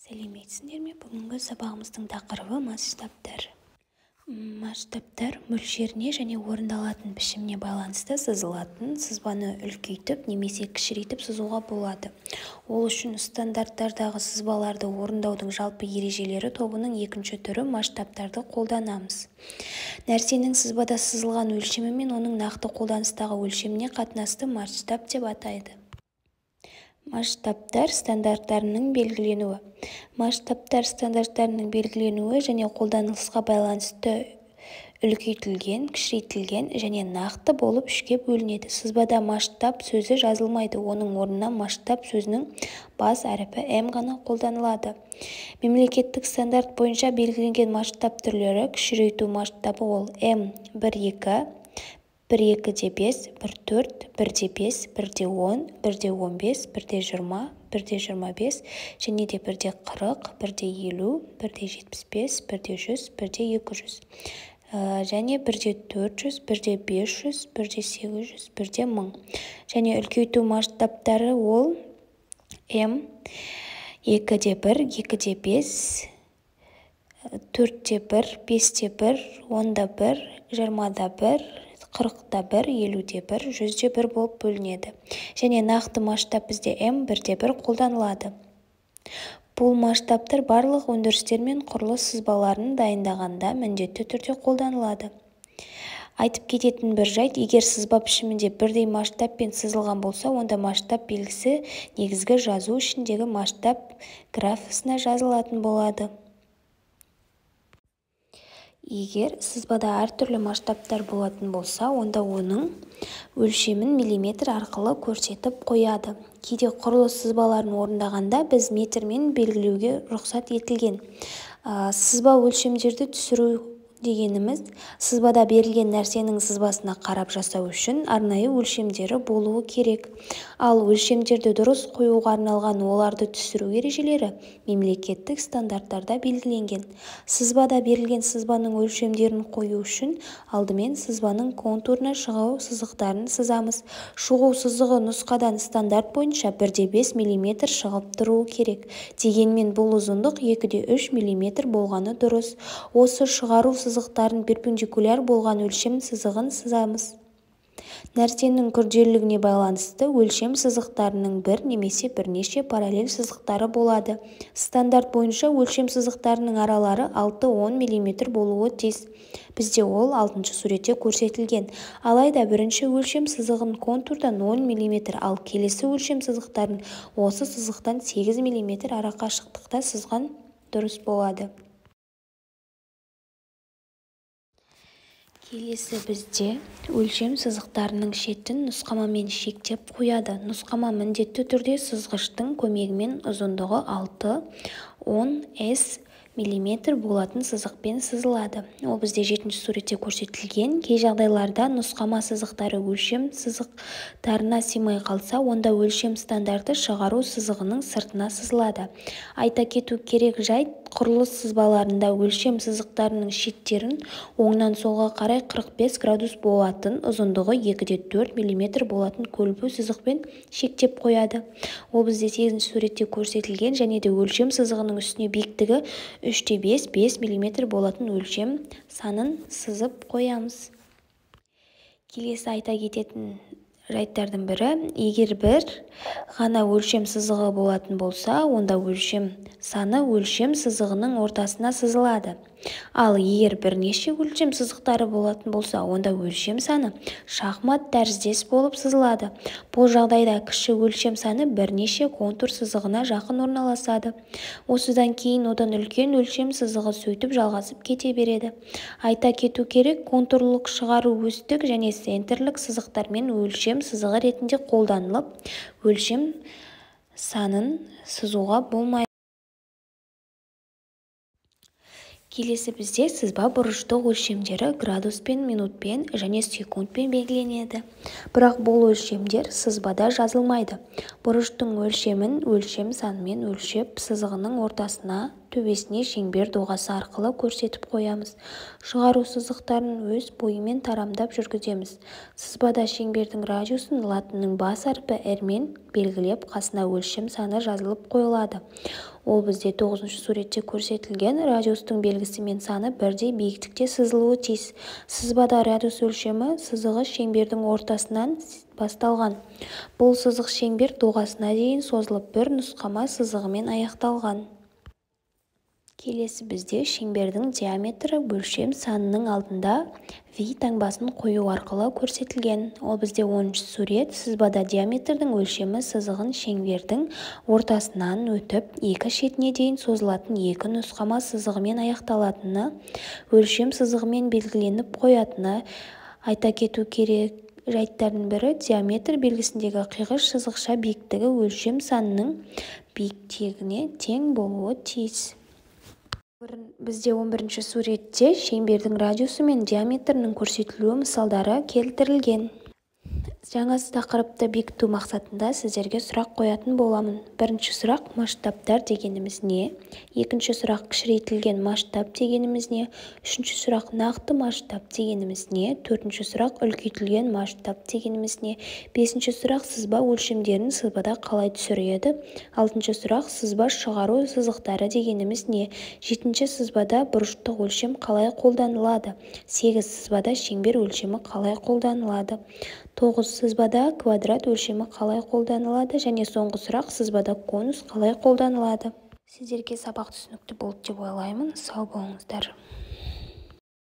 Сәлеметсіңдер ме? Бүгінгі сабағымыздың тақырыбы масштабтар. Масштабтар мөлшеріне және орындалатын пішіміне байланысты сызылатын сызбаны үлкейтіп немесе кішірейтіп сызуға болады. Ол үшін стандарттардағы сызбаларды орындаудың жалпы ережелері тобының екінші түрі масштабтарды қолданамыз. Нәрсенің сызбада сызылған өлшемі мен оның нақты қолданыстағы өлшеміне қатынасты масштаб деп атайды. Масштабтар стандарттарының белгіленуі. Масштабтар стандарттарының белгіленуі және қолданылысқа байланысты үлкейтілген, кішірейтілген және нақты болып үшке бөлінеді. Сызбада масштаб сөзі жазылмайды, оның орнына масштаб сөзінің бас әріпі М ғана қолданылады. Мемлекеттік стандарт бойынша белгіленген масштаб түрлері: кішірейту масштабы ол М 1-2, 1-2-5, 1-4, 1-5, 1-10, 1-15, 1-20, 1-25 және де 1-40, 1-50, 1-75, 1-100, 1-200 және 1-400, 1-500, 1-800, 1-1000. Және үлкейту масштабтары ол М 2-1, 2-5, 4-1, 5-1, 10-1, 20-1, 40-1, 50-1, 100-1 болып бөлінеді. Және нақты масштаб бізде М 1-1 қолданылады. Бұл масштабтар барлық өндірістер мен құрылыс сызбаларын дайындағанда міндетті түрде қолданылады. Айтып кететін бір жайт: егер сызба пішімінде бірдей масштабпен сызылған болса, онда масштаб белгісі негізгі жазу ішіндегі масштаб графасына жазылатын болады. Егер сызбада әртүрлі масштабтар болатын болса, онда оның өлшемін миллиметр арқылы көрсетіп қояды. Кейде құрылыс сызбаларын орындағанда біз метрмен белгілеуге рұқсат етілген. Сызба өлшемдерді түсіру дегеніміз, сызбада берілген нәрсенің сызбасына қарап жасау үшін арнайы өлшемдері болуы керек. Ал өлшемдерді дұрыс қоюға арналған оларды түсіру ережелері мемлекеттік стандарттарда белгіленген. Сызбада берілген сызбаның өлшемдерін қою үшін алдымен сызбаның контурына шығу сызықтарын сызамыз. Шығу сызығы нұсқадан стандарт бойынша 1-5 мм шығып тұруы керек. Дегенмен бұл ұзындық 2-3 мм болғаны дұрыс. Осы шығару сызықтарын перпендикуляр болған өлшем сызығын сызамыз. Нәрсенің күрделілігіне байланысты өлшем сызықтарының бір немесе бірнеше параллель сызықтары болады. Стандарт бойынша өлшем сызықтарының аралары 6-10 мм болуы тиіс. Бізде ол 6-шы суретте көрсетілген. Алайда бірінші өлшем сызығын контурдан 10 мм, ал келесі өлшем сызықтарын осы сызықтан 8 мм арақашықтықта сызған дұрыс болады. Келесі бізде өлшем сызықтарының шетін нұсқамамен шектеп қояды. Нұсқама міндетті түрде сызғыштың көмегімен ұзындығы 6-10 с мм болатын сызықпен сызылады. Ол бізде 7-ші суретте көрсетілген. Кей жағдайларда нұсқама сызықтары өлшем сызықтарына сыймай қалса, онда өлшем стандарты шығару сызығының сыртына сызылады. Айта кету керек жайт: құрылыс сызбаларында өлшем сызықтарының шеттерін оңнан солға қарай 45 градус болатын, ұзындығы 2-4 мм болатын көлбеу сызықпен шектеп қояды. Ол бізде 8-ші суретте көрсетілген. Және де өлшем сызығының үстіне биіктігі 3-5 мм болатын өлшем санын сызып қоямыз. Келесі айта кететін жайттардың бірі: егер бір ғана өлшем сызығы болатын болса, онда өлшем саны өлшем сызығының ортасына сызылады. Ал егер бірнеше өлшем сызықтары болатын болса, онда өлшем саны шахмат тәріздес болып сызылады. Бұл жағдайда кіші өлшем саны бірнеше контур сызығына жақын орналасады. Осыдан кейін одан үлкен өлшем сызығы сөйтіп жалғасып кете береді. Айта кету керек: контурлық шығару өстік және центрлік сызықтармен өлшем сызығы ретінде қолданылып, өлшем санын сызуға болмайды. Келесі бізде сызба бұрыштық өлшемдері градуспен, минутпен және секундпен белгіленеді. Бірақ бұл өлшемдер сызбада жазылмайды. Бұрыштың өлшемін өлшем санымен өлшеп, сызығының ортасына, төбесіне шеңбер доғасы арқылы көрсетіп қоямыз. Шығару сызықтарын өз бойымен тарамдап жүргіземіз. Сызбада шеңбердің радиусын латынның бас әрпі R-мен белгілеп, қасына өлшем саны жазылып қойылады. Ол бізде 9-шы суретте көрсетілген радиустың белгісі мен саны бірдей биіктікте сызылуы тиіс. Сызбада радиус өлшемі сызығы шеңбердің ортасынан басталған. Бұл сызық шеңбер доғасына дейін созылып бір нұсқама сызығымен аяқталған. Келесі бізде шеңбердің диаметрі өлшем санының алдында V таңбасын қою арқылы көрсетілген. Ол бізде 10-шы сурет. Сызбада диаметрдің өлшемі сызығын шеңбердің ортасынан өтіп, екі шетіне дейін созылатын екі нұсқама сызығымен аяқталатыны, өлшем сызығымен белгіленіп қоятыны. Айта кету керек жайттардың бірі диаметр белгісіндегі қиғыш сызықша биіктігі өлшем санының биіктігіне тең болуы тиіс. Бізде 11-ші суретте шеңбердің радиусы мен диаметрінің көрсетілуі мысалдары келтірілген. Жаңа тақырыпты бекіту мақсатында сіздерге сұрақ қоятын боламын. Бірінші сұрақ: масштабтар дегеніміз не? Екінші сұрақ: кішірейтілген масштаб дегеніміз не? Үшінші сұрақ: нақты масштаб дегеніміз не? Төртінші сұрақ: үлкейтілген масштаб дегеніміз не? Бесінші сұрақ: сызба өлшемдерін сызбада қалай түсіреді? Алтыншы сұрақ: сызба шығару сызықтары дегеніміз не? Жетінші: сызбада бұрыштық өлшем қалай қолданылады? Сегіз: сызбада шеңбер өлшемі қалай қолданылады? 9. Сызбада квадрат өлшемі қалай қолданылады? Және соңғы сұрақ: сызбада конус қалай қолданылады? Сіздерге сабақ түсінікті болды деп ойлаймын. Сау болыңыздар.